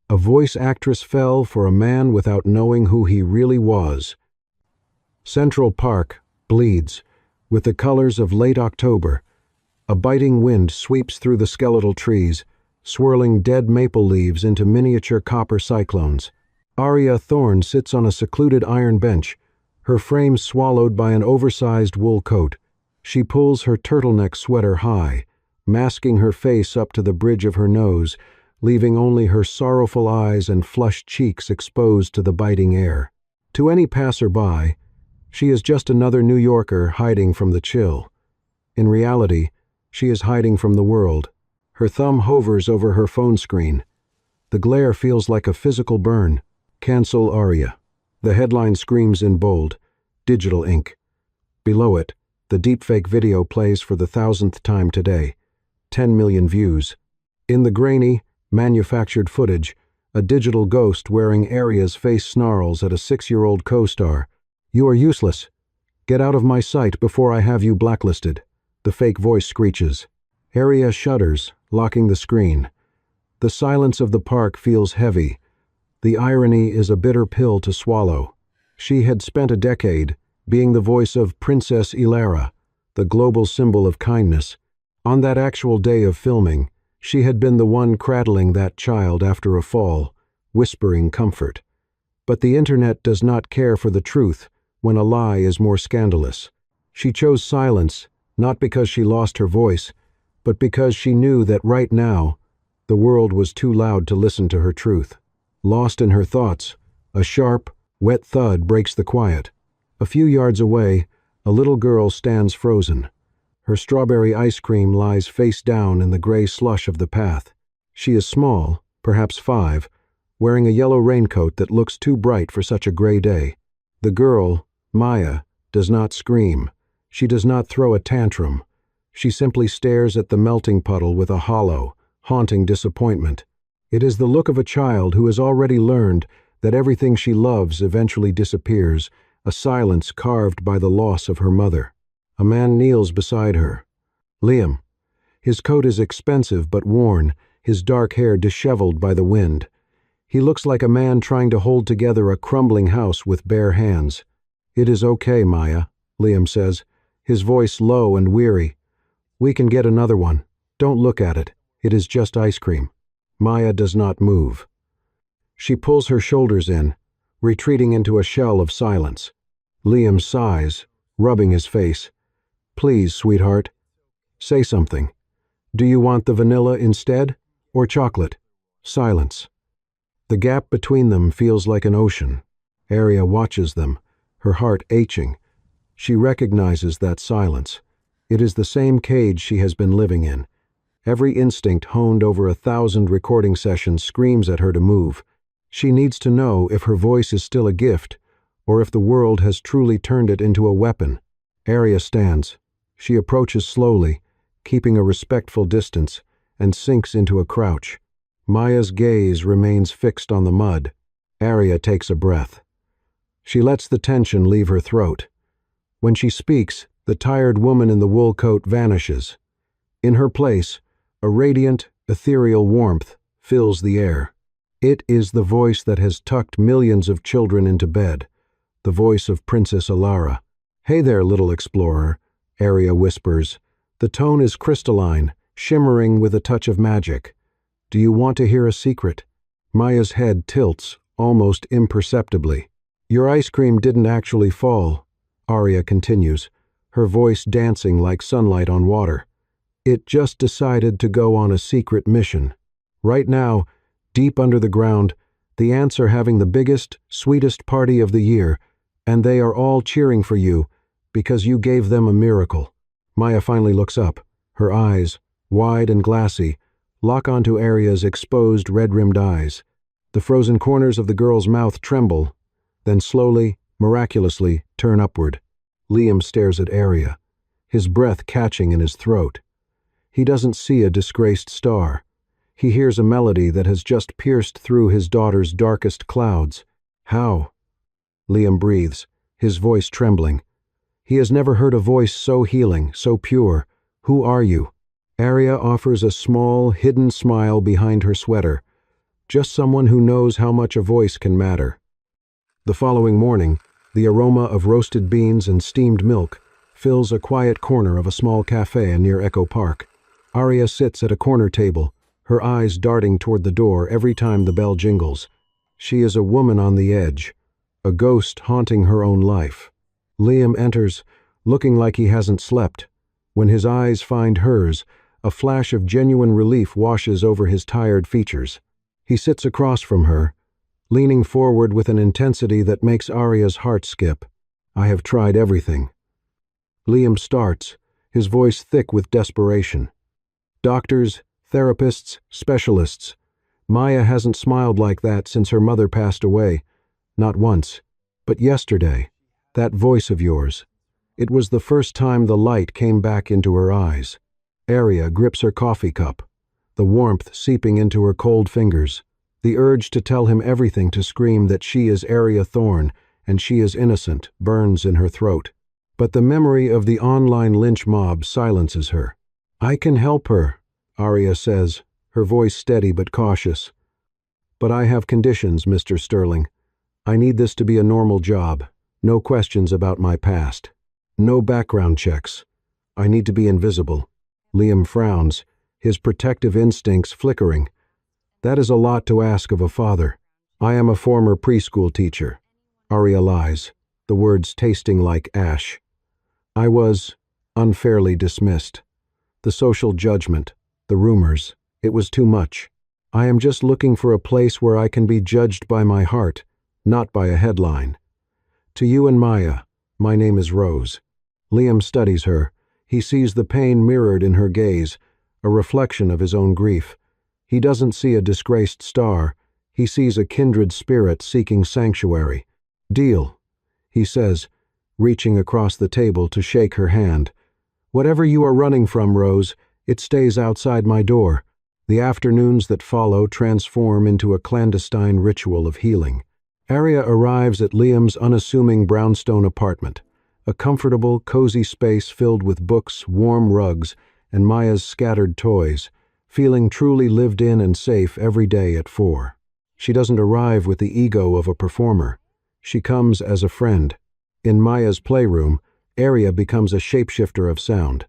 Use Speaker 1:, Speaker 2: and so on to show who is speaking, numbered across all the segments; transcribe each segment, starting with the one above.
Speaker 1: A voice actress fell for a man without knowing who he really was. Central Park bleeds with the colors of late October. A biting wind sweeps through the skeletal trees, swirling dead maple leaves into miniature copper cyclones. Arya Thorne sits on a secluded iron bench, her frame swallowed by an oversized wool coat. She pulls her turtleneck sweater high, masking her face up to the bridge of her nose, leaving only her sorrowful eyes and flushed cheeks exposed to the biting air. To any passer-by, she is just another New Yorker hiding from the chill. In reality, she is hiding from the world. Her thumb hovers over her phone screen. The glare feels like a physical burn. Cancel Arya. The headline screams in bold, digital ink. Below it, the deepfake video plays for the 1,000th time today. 10 million views. In the grainy, manufactured footage, a digital ghost wearing Arya's face snarls at a 6-year-old co-star. "You are useless. Get out of my sight before I have you blacklisted," the fake voice screeches. Arya shudders, locking the screen. The silence of the park feels heavy. The irony is a bitter pill to swallow. She had spent a decade being the voice of Princess Ilara, the global symbol of kindness. On that actual day of filming, she had been the one cradling that child after a fall, whispering comfort. But the internet does not care for the truth when a lie is more scandalous. She chose silence, not because she lost her voice, but because she knew that right now, the world was too loud to listen to her truth. Lost in her thoughts, a sharp, wet thud breaks the quiet. A few yards away, a little girl stands frozen. Her strawberry ice cream lies face down in the gray slush of the path. She is small, perhaps 5, wearing a yellow raincoat that looks too bright for such a gray day. The girl, Maya, does not scream. She does not throw a tantrum. She simply stares at the melting puddle with a hollow, haunting disappointment. It is the look of a child who has already learned that everything she loves eventually disappears, a silence carved by the loss of her mother. A man kneels beside her. Liam. His coat is expensive but worn, his dark hair disheveled by the wind. He looks like a man trying to hold together a crumbling house with bare hands. "It is okay, Maya," Liam says, his voice low and weary. "We can get another one. Don't look at it. It is just ice cream." Maya does not move. She pulls her shoulders in, retreating into a shell of silence. Liam sighs, rubbing his face. "Please, sweetheart. Say something. Do you want the vanilla instead, or chocolate?" Silence. The gap between them feels like an ocean. Arya watches them, her heart aching. She recognizes that silence. It is the same cage she has been living in. Every instinct honed over 1,000 recording sessions screams at her to move. She needs to know if her voice is still a gift, or if the world has truly turned it into a weapon. Arya stands. She approaches slowly, keeping a respectful distance, and sinks into a crouch. Maya's gaze remains fixed on the mud. Arya takes a breath. She lets the tension leave her throat. When she speaks, the tired woman in the wool coat vanishes. In her place, a radiant, ethereal warmth fills the air. It is the voice that has tucked millions of children into bed, the voice of Princess Ilara. "Hey there, little explorer," Arya whispers. The tone is crystalline, shimmering with a touch of magic. "Do you want to hear a secret?" Maya's head tilts, almost imperceptibly. "Your ice cream didn't actually fall," Arya continues, her voice dancing like sunlight on water. "It just decided to go on a secret mission. Right now, deep under the ground, the ants are having the biggest, sweetest party of the year, and they are all cheering for you because you gave them a miracle." Maya finally looks up. Her eyes, wide and glassy, lock onto Arya's exposed red-rimmed eyes. The frozen corners of the girl's mouth tremble, then slowly, miraculously, turn upward. Liam stares at Arya, his breath catching in his throat. He doesn't see a disgraced star. He hears a melody that has just pierced through his daughter's darkest clouds. "How?" Liam breathes, his voice trembling. He has never heard a voice so healing, so pure. "Who are you?" Arya offers a small, hidden smile behind her sweater. just someone who knows how much a voice can matter. The following morning, the aroma of roasted beans and steamed milk fills a quiet corner of a small cafe near Echo Park. Arya sits at a corner table, her eyes darting toward the door every time the bell jingles. She is a woman on the edge, a ghost haunting her own life. Liam enters, looking like he hasn't slept. When his eyes find hers, a flash of genuine relief washes over his tired features. He sits across from her, leaning forward with an intensity that makes Arya's heart skip. "I have tried everything." Liam starts, his voice thick with desperation. "Doctors, therapists, specialists. Maya hasn't smiled like that since her mother passed away. Not once. But yesterday, that voice of yours. It was the first time the light came back into her eyes." Arya grips her coffee cup, the warmth seeping into her cold fingers. The urge to tell him everything, to scream that she is Arya Thorne and she is innocent, burns in her throat. But the memory of the online lynch mob silences her. "I can help her," Arya says, her voice steady but cautious. "But I have conditions, Mr. Sterling. I need this to be a normal job. No questions about my past. No background checks. I need to be invisible." Liam frowns, his protective instincts flickering. "That is a lot to ask of a father. I am a former preschool teacher." Arya lies, the words tasting like ash. "I was unfairly dismissed. The social judgment, the rumors, it was too much. I am just looking for a place where I can be judged by my heart, not by a headline. To you and Maya, my name is Rose." Liam studies her. He sees the pain mirrored in her gaze, a reflection of his own grief. He doesn't see a disgraced star. He sees a kindred spirit seeking sanctuary. "Deal," he says, reaching across the table to shake her hand. "Whatever you are running from, Rose, it stays outside my door." The afternoons that follow transform into a clandestine ritual of healing. Arya arrives at Liam's unassuming brownstone apartment, a comfortable, cozy space filled with books, warm rugs, and Maya's scattered toys, feeling truly lived in and safe every day at 4. She doesn't arrive with the ego of a performer. She comes as a friend. In Maya's playroom, Arya becomes a shapeshifter of sound.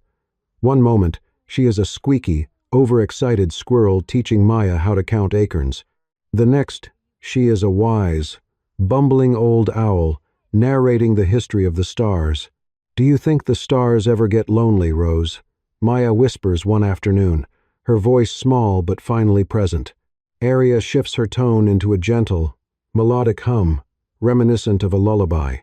Speaker 1: One moment, she is a squeaky, overexcited squirrel teaching Maya how to count acorns. The next, she is a wise, bumbling old owl narrating the history of the stars. "Do you think the stars ever get lonely, Rose?" Maya whispers one afternoon, her voice small but finally present. Arya shifts her tone into a gentle, melodic hum, reminiscent of a lullaby.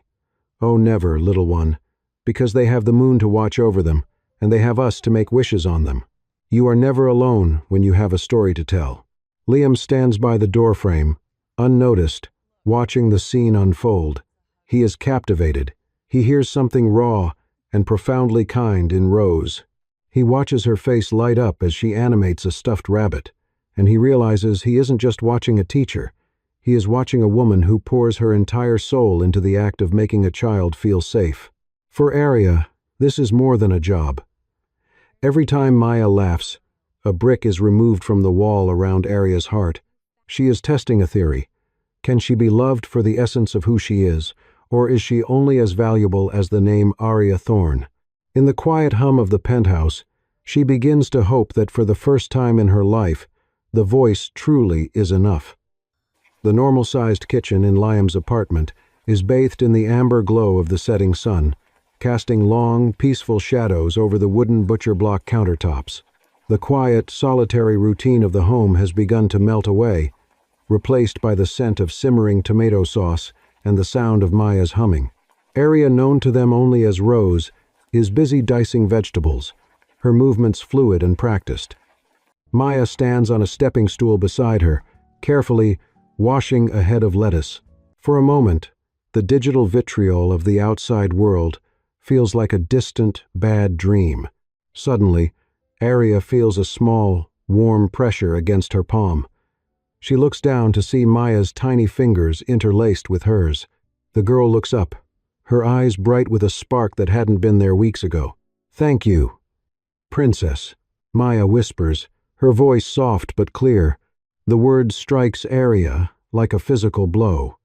Speaker 1: "Oh, never, little one, because they have the moon to watch over them, and they have us to make wishes on them. You are never alone when you have a story to tell." Liam stands by the doorframe, unnoticed, watching the scene unfold. He is captivated. He hears something raw and profoundly kind in Rose. He watches her face light up as she animates a stuffed rabbit, and he realizes he isn't just watching a teacher. He is watching a woman who pours her entire soul into the act of making a child feel safe. For Arya, this is more than a job. Every time Maya laughs, a brick is removed from the wall around Arya's heart. She is testing a theory. Can she be loved for the essence of who she is, or is she only as valuable as the name Arya Thorne? In the quiet hum of the penthouse, she begins to hope that for the first time in her life, the voice truly is enough. The normal-sized kitchen in Liam's apartment is bathed in the amber glow of the setting sun, casting long, peaceful shadows over the wooden butcher block countertops. The quiet, solitary routine of the home has begun to melt away, replaced by the scent of simmering tomato sauce and the sound of Maya's humming. Arya, known to them only as Rose, is busy dicing vegetables, her movements fluid and practiced. Maya stands on a stepping stool beside her, carefully washing a head of lettuce. For a moment, the digital vitriol of the outside world feels like a distant, bad dream. Suddenly, Arya feels a small, warm pressure against her palm. She looks down to see Maya's tiny fingers interlaced with hers. The girl looks up, her eyes bright with a spark that hadn't been there weeks ago. "Thank you, Princess," Maya whispers, her voice soft but clear. The word strikes Arya like a physical blow.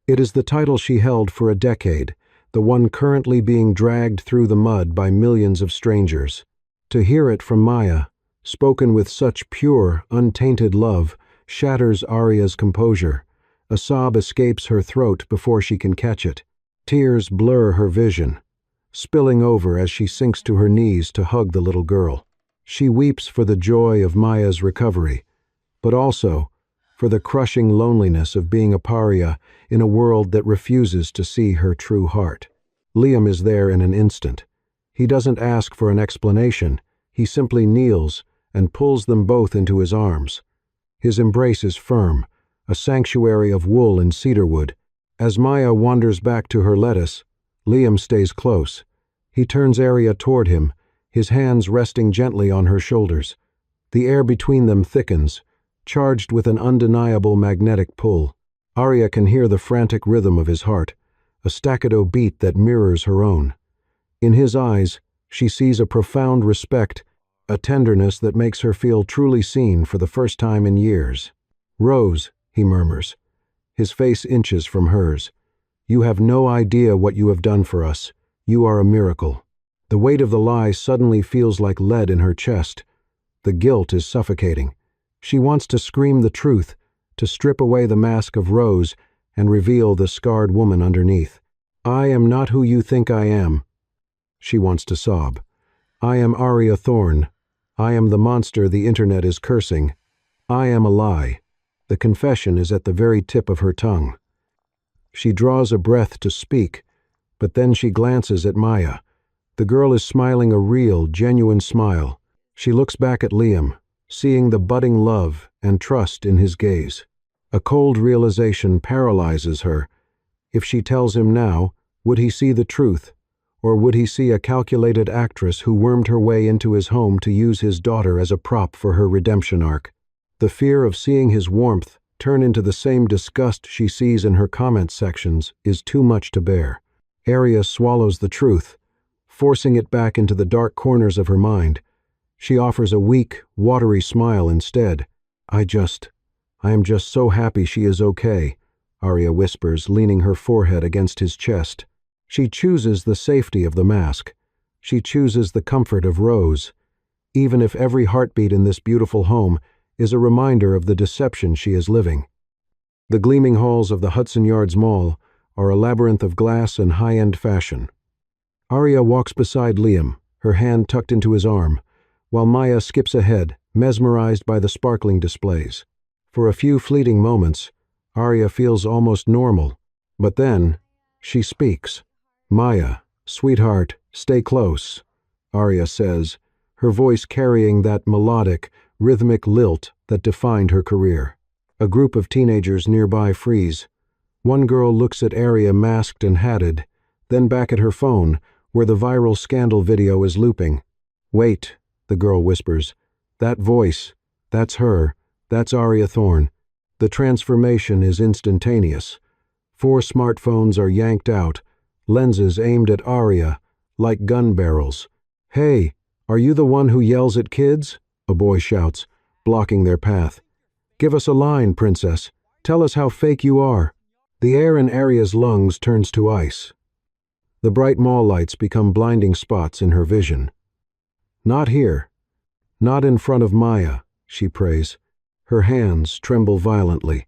Speaker 1: It is the title she held for a decade, the one currently being dragged through the mud by millions of strangers. To hear it from Maya, spoken with such pure, untainted love, shatters Arya's composure. A sob escapes her throat before she can catch it. Tears blur her vision, spilling over as she sinks to her knees to hug the little girl. She weeps for the joy of Maya's recovery, but also for the crushing loneliness of being a pariah in a world that refuses to see her true heart. Liam is there in an instant. He doesn't ask for an explanation. He simply kneels and pulls them both into his arms. His embrace is firm, a sanctuary of wool and cedarwood. As Maya wanders back to her lettuce, Liam stays close. He turns Arya toward him, his hands resting gently on her shoulders. The air between them thickens, charged with an undeniable magnetic pull. Arya can hear the frantic rhythm of his heart, a staccato beat that mirrors her own. In his eyes, she sees a profound respect, a tenderness that makes her feel truly seen for the first time in years. "Rose," he murmurs. His face inches from hers. "You have no idea what you have done for us. You are a miracle." The weight of the lie suddenly feels like lead in her chest. The guilt is suffocating. She wants to scream the truth, to strip away the mask of Rose and reveal the scarred woman underneath. "I am not who you think I am." She wants to sob. "I am Arya Thorne. I am the monster the internet is cursing. I am a lie." The confession is at the very tip of her tongue. She draws a breath to speak, but then she glances at Maya. The girl is smiling a real, genuine smile. She looks back at Liam, seeing the budding love and trust in his gaze. A cold realization paralyzes her. If she tells him now, would he see the truth? Or would he see a calculated actress who wormed her way into his home to use his daughter as a prop for her redemption arc? The fear of seeing his warmth turn into the same disgust she sees in her comment sections is too much to bear. Arya swallows the truth, forcing it back into the dark corners of her mind. She offers a weak, watery smile instead. I am just so happy she is okay," Arya whispers, leaning her forehead against his chest. She chooses the safety of the mask. She chooses the comfort of Rose, even if every heartbeat in this beautiful home is a reminder of the deception she is living. The gleaming halls of the Hudson Yards Mall are a labyrinth of glass and high-end fashion. Arya walks beside Liam, her hand tucked into his arm, while Maya skips ahead, mesmerized by the sparkling displays. For a few fleeting moments, Arya feels almost normal, but then she speaks. "Maya, sweetheart, stay close," Arya says, her voice carrying that melodic, rhythmic lilt that defined her career. A group of teenagers nearby freeze. One girl looks at Arya masked and hatted, then back at her phone, where the viral scandal video is looping. "Wait," the girl whispers. "That voice, that's her, that's Arya Thorne." The transformation is instantaneous. 4 smartphones are yanked out, lenses aimed at Arya, like gun barrels. "Hey, are you the one who yells at kids?" a boy shouts, blocking their path. "Give us a line, princess. Tell us how fake you are." The air in Arya's lungs turns to ice. The bright mall lights become blinding spots in her vision. "Not here. Not in front of Maya," she prays. Her hands tremble violently.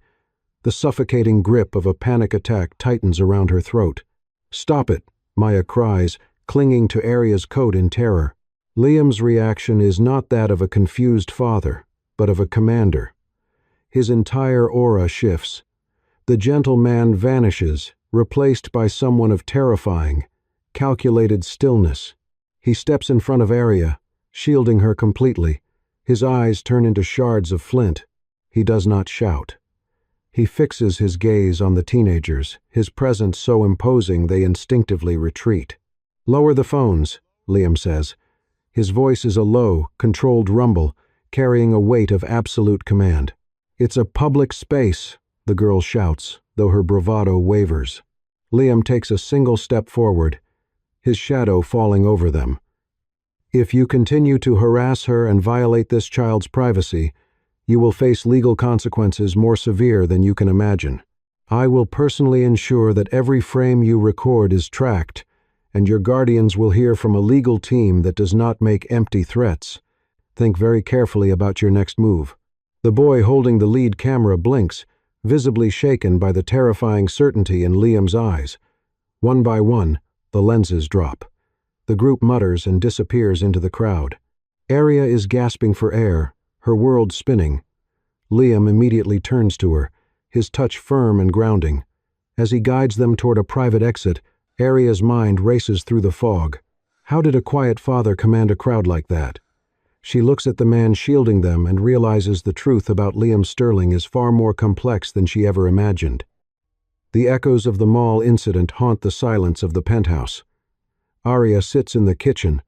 Speaker 1: The suffocating grip of a panic attack tightens around her throat. "Stop it," Maya cries, clinging to Arya's coat in terror. Liam's reaction is not that of a confused father, but of a commander. His entire aura shifts. The gentle man vanishes, replaced by someone of terrifying, calculated stillness. He steps in front of Arya, shielding her completely. His eyes turn into shards of flint. He does not shout. He fixes his gaze on the teenagers, his presence so imposing they instinctively retreat. "Lower the phones," Liam says. His voice is a low, controlled rumble, carrying a weight of absolute command. "It's a public space," the girl shouts, though her bravado wavers. Liam takes a single step forward, his shadow falling over them. "If you continue to harass her and violate this child's privacy, You will face legal consequences more severe than you can imagine. I will personally ensure that every frame you record is tracked, and your guardians will hear from a legal team that does not make empty threats. Think very carefully about your next move." The boy holding the lead camera blinks, visibly shaken by the terrifying certainty in Liam's eyes. One by one, the lenses drop. The group mutters and disappears into the crowd. Arya is gasping for air, her world spinning. Liam immediately turns to her, his touch firm and grounding. As he guides them toward a private exit, Arya's mind races through the fog. How did a quiet father command a crowd like that? She looks at the man shielding them and realizes the truth about Liam Sterling is far more complex than she ever imagined. The echoes of the mall incident haunt the silence of the penthouse. Arya sits in the kitchen,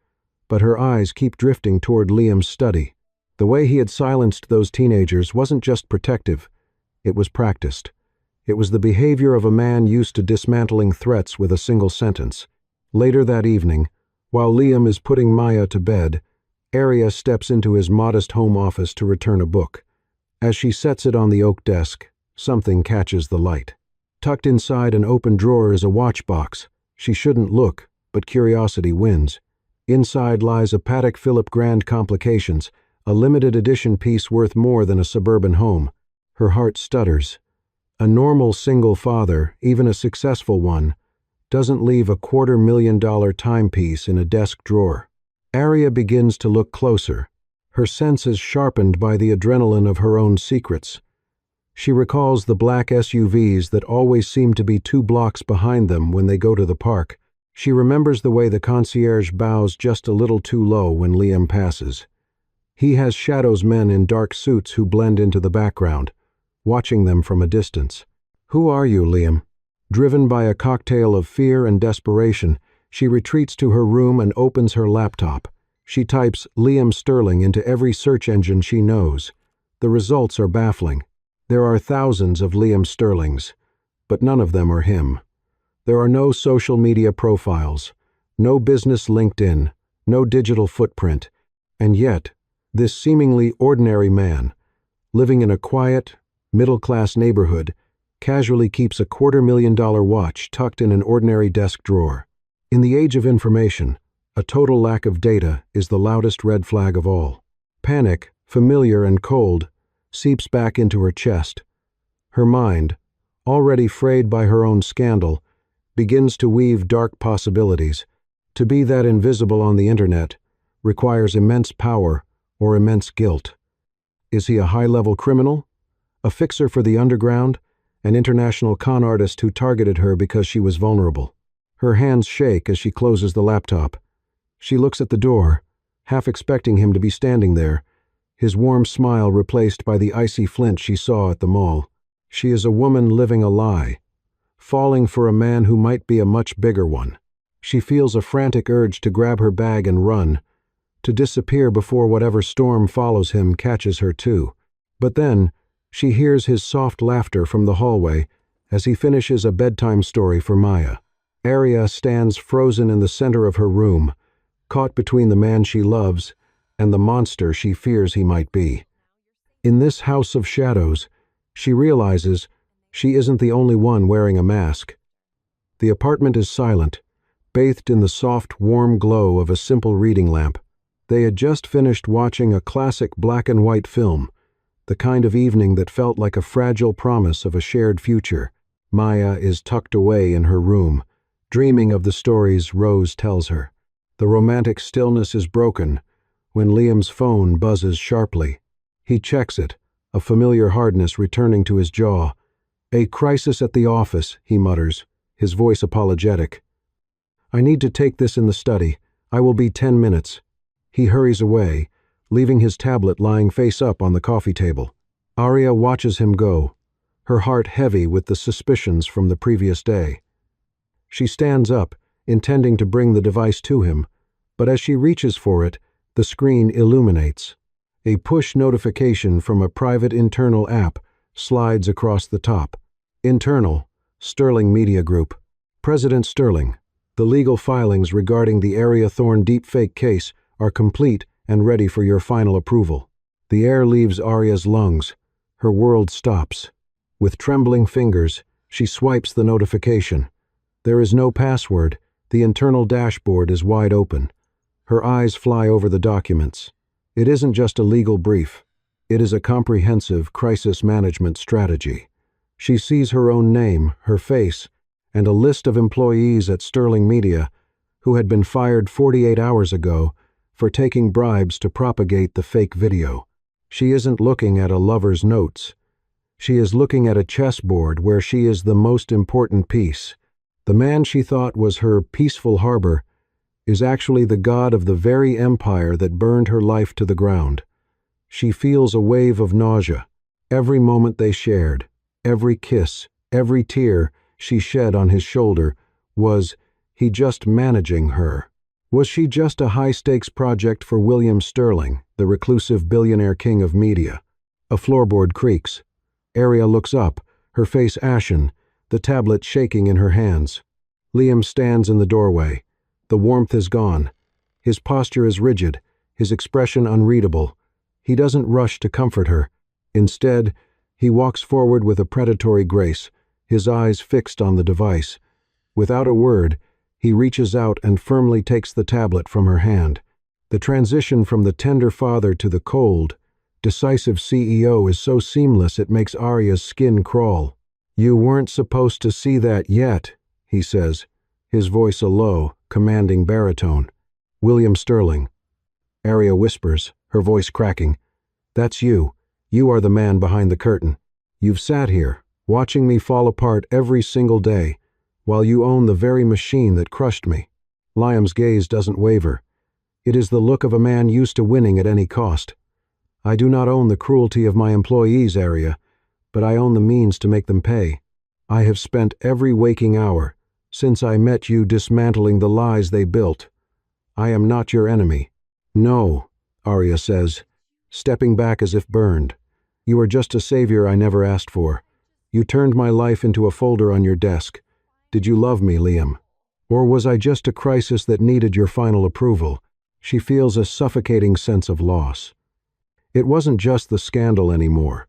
Speaker 1: but her eyes keep drifting toward Liam's study. The way he had silenced those teenagers wasn't just protective, it was practiced. It was the behavior of a man used to dismantling threats with a single sentence. Later that evening, while Liam is putting Maya to bed, Arya steps into his modest home office to return a book. As she sets it on the oak desk, something catches the light. Tucked inside an open drawer is a watch box. She shouldn't look, but curiosity wins. Inside lies a Patek Philippe Grand Complications, a limited edition piece worth more than a suburban home. Her heart stutters. A normal single father, even a successful one, doesn't leave a $250,000 timepiece in a desk drawer. Arya begins to look closer, her senses sharpened by the adrenaline of her own secrets. She recalls the black SUVs that always seem to be 2 blocks behind them when they go to the park. She remembers the way the concierge bows just a little too low when Liam passes. He has shadows men in dark suits who blend into the background, watching them from a distance. "Who are you, Liam?" Driven by a cocktail of fear and desperation, she retreats to her room and opens her laptop. She types Liam Sterling into every search engine she knows. The results are baffling. There are thousands of Liam Sterlings, but none of them are him. There are no social media profiles, no business LinkedIn, no digital footprint, and yet, this seemingly ordinary man, living in a quiet, middle-class neighborhood, casually keeps a $250,000 watch tucked in an ordinary desk drawer. In the age of information, a total lack of data is the loudest red flag of all. Panic, familiar and cold, seeps back into her chest. Her mind, already frayed by her own scandal, begins to weave dark possibilities. To be that invisible on the internet requires immense power or immense guilt. Is he a high-level criminal? A fixer for the underground? An international con artist who targeted her because she was vulnerable? Her hands shake as she closes the laptop. She looks at the door, half expecting him to be standing there, his warm smile replaced by the icy flint she saw at the mall. She is a woman living a lie, falling for a man who might be a much bigger one. She feels a frantic urge to grab her bag and run, to disappear before whatever storm follows him catches her too. But then, she hears his soft laughter from the hallway as he finishes a bedtime story for Maya. Arya stands frozen in the center of her room, caught between the man she loves and the monster she fears he might be. In this house of shadows, she realizes she isn't the only one wearing a mask. The apartment is silent, bathed in the soft, warm glow of a simple reading lamp. They had just finished watching a classic black-and-white film, the kind of evening that felt like a fragile promise of a shared future. Maya is tucked away in her room, dreaming of the stories Rose tells her. The romantic stillness is broken when Liam's phone buzzes sharply. He checks it, a familiar hardness returning to his jaw. "A crisis at the office," he mutters, his voice apologetic. "I need to take this in the study. I will be 10 minutes. He hurries away, leaving his tablet lying face up on the coffee table. Arya watches him go, her heart heavy with the suspicions from the previous day. She stands up, intending to bring the device to him, but as she reaches for it, the screen illuminates. A push notification from a private internal app slides across the top. Internal, Sterling Media Group. President Sterling, the legal filings regarding the Arya Thorne deepfake case are complete and ready for your final approval. The air leaves Arya's lungs. Her world stops. With trembling fingers, she swipes the notification. There is no password. The internal dashboard is wide open. Her eyes fly over the documents. It isn't just a legal brief. It is a comprehensive crisis management strategy. She sees her own name, her face, and a list of employees at Sterling Media who had been fired 48 hours ago for taking bribes to propagate the fake video. She isn't looking at a lover's notes. She is looking at a chessboard where she is the most important piece. The man she thought was her peaceful harbor is actually the god of the very empire that burned her life to the ground. She feels a wave of nausea. Every moment they shared, every kiss, every tear she shed on his shoulder was he just managing her? Was she just a high-stakes project for William Sterling, the reclusive billionaire king of media? A floorboard creaks. Arya looks up, her face ashen, the tablet shaking in her hands. Liam stands in the doorway. The warmth is gone. His posture is rigid, his expression unreadable. He doesn't rush to comfort her. Instead, he walks forward with a predatory grace, his eyes fixed on the device. Without a word, he reaches out and firmly takes the tablet from her hand. The transition from the tender father to the cold, decisive CEO is so seamless it makes Arya's skin crawl. "You weren't supposed to see that yet," he says, his voice a low, commanding baritone. "William Sterling." Arya whispers, her voice cracking. "That's you. You are the man behind the curtain. You've sat here, watching me fall apart every single day, while you own the very machine that crushed me." Liam's gaze doesn't waver. It is the look of a man used to winning at any cost. "I do not own the cruelty of my employees, Arya, but I own the means to make them pay. I have spent every waking hour, since I met you, dismantling the lies they built. I am not your enemy." "No," Arya says, stepping back as if burned. "You are just a savior I never asked for. You turned my life into a folder on your desk. Did you love me, Liam? Or was I just a crisis that needed your final approval?" She feels a suffocating sense of loss. It wasn't just the scandal anymore.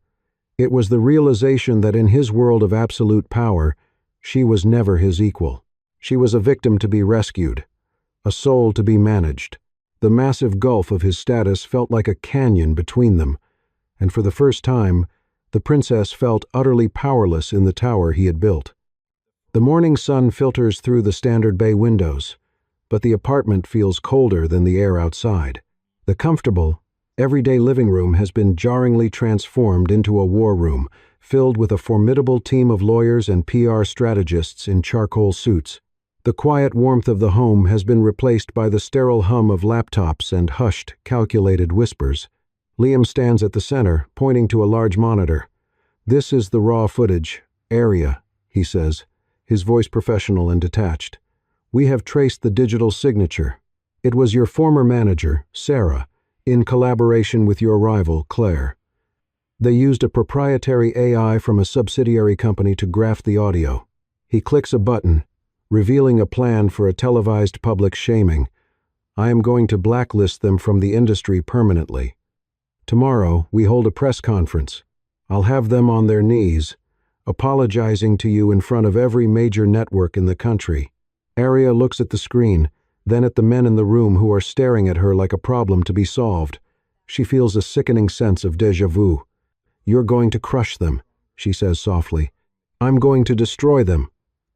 Speaker 1: It was the realization that in his world of absolute power, she was never his equal. She was a victim to be rescued, a soul to be managed. The massive gulf of his status felt like a canyon between them, and for the first time, the princess felt utterly powerless in the tower he had built. The morning sun filters through the standard bay windows, but the apartment feels colder than the air outside. The comfortable, everyday living room has been jarringly transformed into a war room, filled with a formidable team of lawyers and PR strategists in charcoal suits. The quiet warmth of the home has been replaced by the sterile hum of laptops and hushed, calculated whispers. Liam stands at the center, pointing to a large monitor. "This is the raw footage. Arya," he says, his voice professional and detached. "We have traced the digital signature. It was your former manager, Sarah, in collaboration with your rival, Claire. They used a proprietary AI from a subsidiary company to graft the audio." He clicks a button, revealing a plan for a televised public shaming. "I am going to blacklist them from the industry permanently. Tomorrow, we hold a press conference. I'll have them on their knees, apologizing to you in front of every major network in the country." Arya looks at the screen, then at the men in the room who are staring at her like a problem to be solved. She feels a sickening sense of déjà vu. "You're going to crush them," she says softly. "I'm going to destroy them,"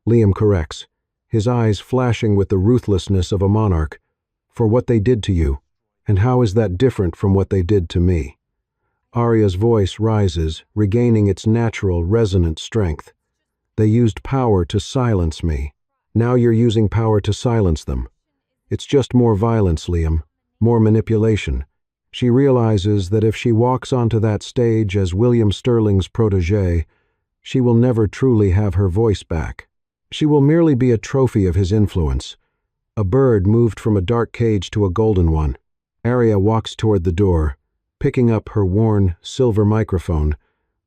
Speaker 1: Liam corrects, his eyes flashing with the ruthlessness of a monarch. "For what they did to you. And how is that different from what they did to me?" Arya's voice rises, regaining its natural, resonant strength. "They used power to silence me. Now you're using power to silence them. It's just more violence, Liam, more manipulation." She realizes that if she walks onto that stage as William Sterling's protégé, she will never truly have her voice back. She will merely be a trophy of his influence, a bird moved from a dark cage to a golden one. Arya walks toward the door, picking up her worn, silver microphone,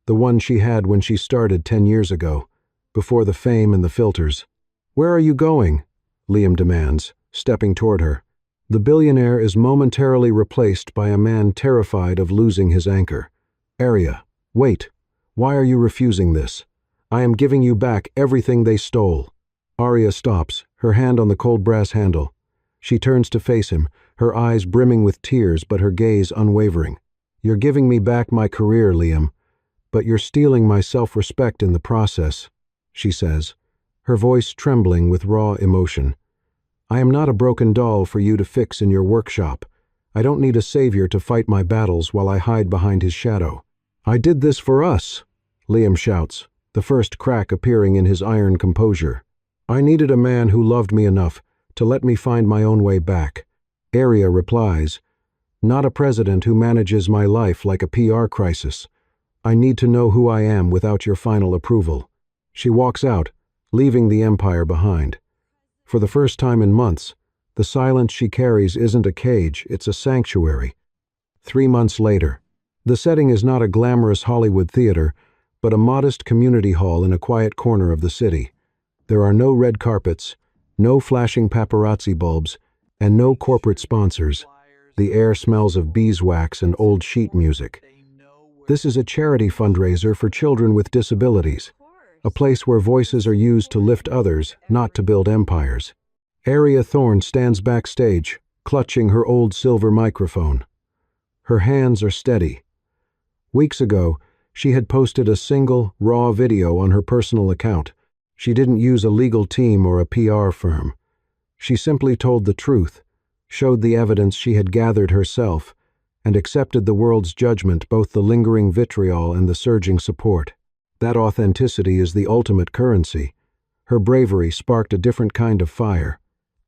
Speaker 1: the one she had when she started 10 years ago, before the fame and the filters. "Where are you going?" Liam demands, stepping toward her. The billionaire is momentarily replaced by a man terrified of losing his anchor. Arya, wait. Why are you refusing this? I am giving you back everything they stole. Arya stops, her hand on the cold brass handle. She turns to face him, her eyes brimming with tears but her gaze unwavering. You're giving me back my career, Liam, but you're stealing my self-respect in the process, she says, her voice trembling with raw emotion. I am not a broken doll for you to fix in your workshop. I don't need a savior to fight my battles while I hide behind his shadow. I did this for us, Liam shouts, the first crack appearing in his iron composure. I needed a man who loved me enough to let me find my own way back. Arya replies, not a president who manages my life like a PR crisis. I need to know who I am without your final approval. She walks out, leaving the empire behind. For the first time in months, the silence she carries isn't a cage, it's a sanctuary. 3 months later, the setting is not a glamorous Hollywood theater, but a modest community hall in a quiet corner of the city. There are no red carpets, no flashing paparazzi bulbs, and no corporate sponsors. The air smells of beeswax and old sheet music. This is a charity fundraiser for children with disabilities, a place where voices are used to lift others, not to build empires. Arya Thorne stands backstage, clutching her old silver microphone. Her hands are steady. Weeks ago, she had posted a single, raw video on her personal account. She didn't use a legal team or a PR firm. She simply told the truth, showed the evidence she had gathered herself, and accepted the world's judgment, both the lingering vitriol and the surging support. That authenticity is the ultimate currency. Her bravery sparked a different kind of fire.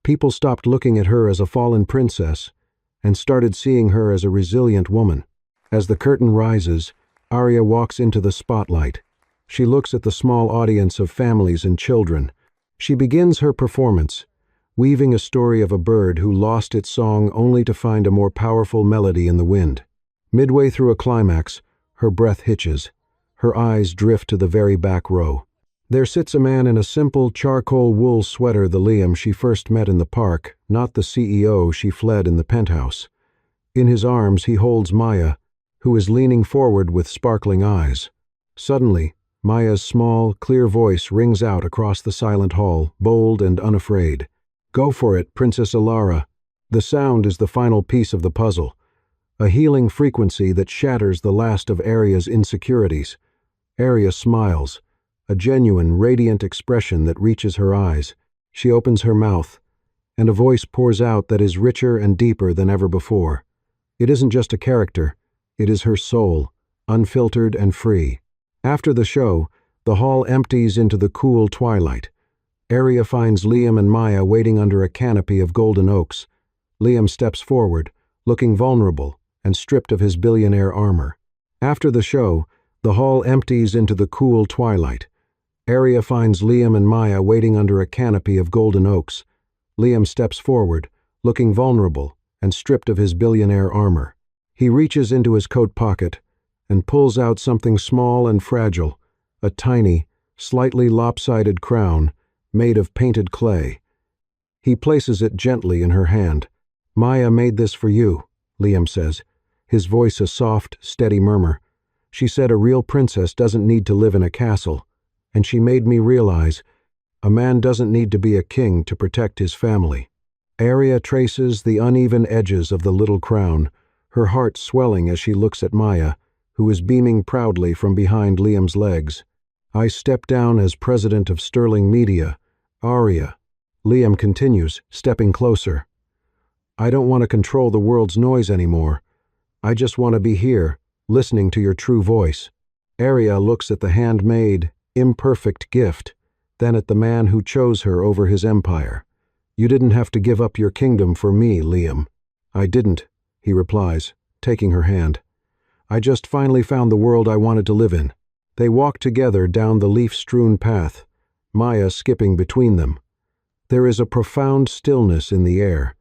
Speaker 1: People stopped looking at her as a fallen princess and started seeing her as a resilient woman. As the curtain rises, Arya walks into the spotlight. She looks at the small audience of families and children. She begins her performance, weaving a story of a bird who lost its song only to find a more powerful melody in the wind. Midway through a climax, her breath hitches. Her eyes drift to the very back row. There sits a man in a simple charcoal wool sweater, the Liam she first met in the park, not the CEO she fled in the penthouse. In his arms he holds Maya, who is leaning forward with sparkling eyes. Suddenly, Maya's small, clear voice rings out across the silent hall, bold and unafraid. Go for it, Princess Alara. The sound is the final piece of the puzzle, a healing frequency that shatters the last of Arya's insecurities. Arya smiles, a genuine, radiant expression that reaches her eyes. She opens her mouth, and a voice pours out that is richer and deeper than ever before. It isn't just a character, it is her soul, unfiltered and free. After the show, the hall empties into the cool twilight. Arya finds Liam and Maya waiting under a canopy of golden oaks. Liam steps forward, looking vulnerable and stripped of his billionaire armor. After the show, the hall empties into the cool twilight. Arya finds Liam and Maya waiting under a canopy of golden oaks. Liam steps forward, looking vulnerable and stripped of his billionaire armor. He reaches into his coat pocket and pulls out something small and fragile, a tiny, slightly lopsided crown made of painted clay. He places it gently in her hand. Maya made this for you, Liam says, his voice a soft, steady murmur. She said a real princess doesn't need to live in a castle, and she made me realize a man doesn't need to be a king to protect his family. Arya traces the uneven edges of the little crown, her heart swelling as she looks at Maya, who is beaming proudly from behind Liam's legs. I step down as president of Sterling Media, Arya. Liam continues, stepping closer. I don't want to control the world's noise anymore. I just want to be here, listening to your true voice. Arya looks at the handmade, imperfect gift, then at the man who chose her over his empire. You didn't have to give up your kingdom for me, Liam. I didn't, he replies, taking her hand. I just finally found the world I wanted to live in. They walk together down the leaf-strewn path, Maya skipping between them. There is a profound stillness in the air,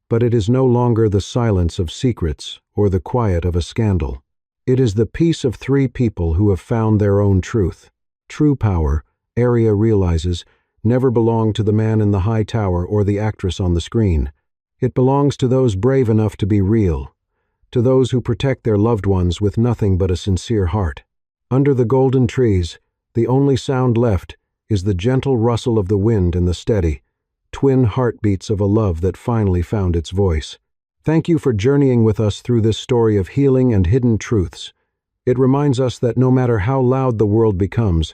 Speaker 1: but it is no longer the silence of secrets or the quiet of a scandal. It is the peace of three people who have found their own truth. True power, Arya realizes, never belonged to the man in the high tower or the actress on the screen. It belongs to those brave enough to be real, to those who protect their loved ones with nothing but a sincere heart. Under the golden trees, the only sound left is the gentle rustle of the wind and the steady, twin heartbeats of a love that finally found its voice. Thank you for journeying with us through this story of healing and hidden truths. It reminds us that no matter how loud the world becomes,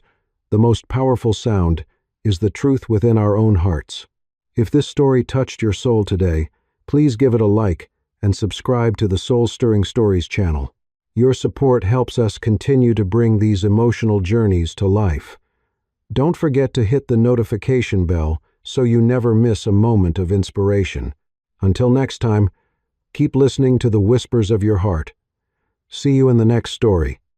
Speaker 1: the most powerful sound is the truth within our own hearts. If this story touched your soul today, please give it a like and subscribe to the Soul Stirring Stories channel. Your support helps us continue to bring these emotional journeys to life. Don't forget to hit the notification bell so you never miss a moment of inspiration. Until next time, keep listening to the whispers of your heart. See you in the next story.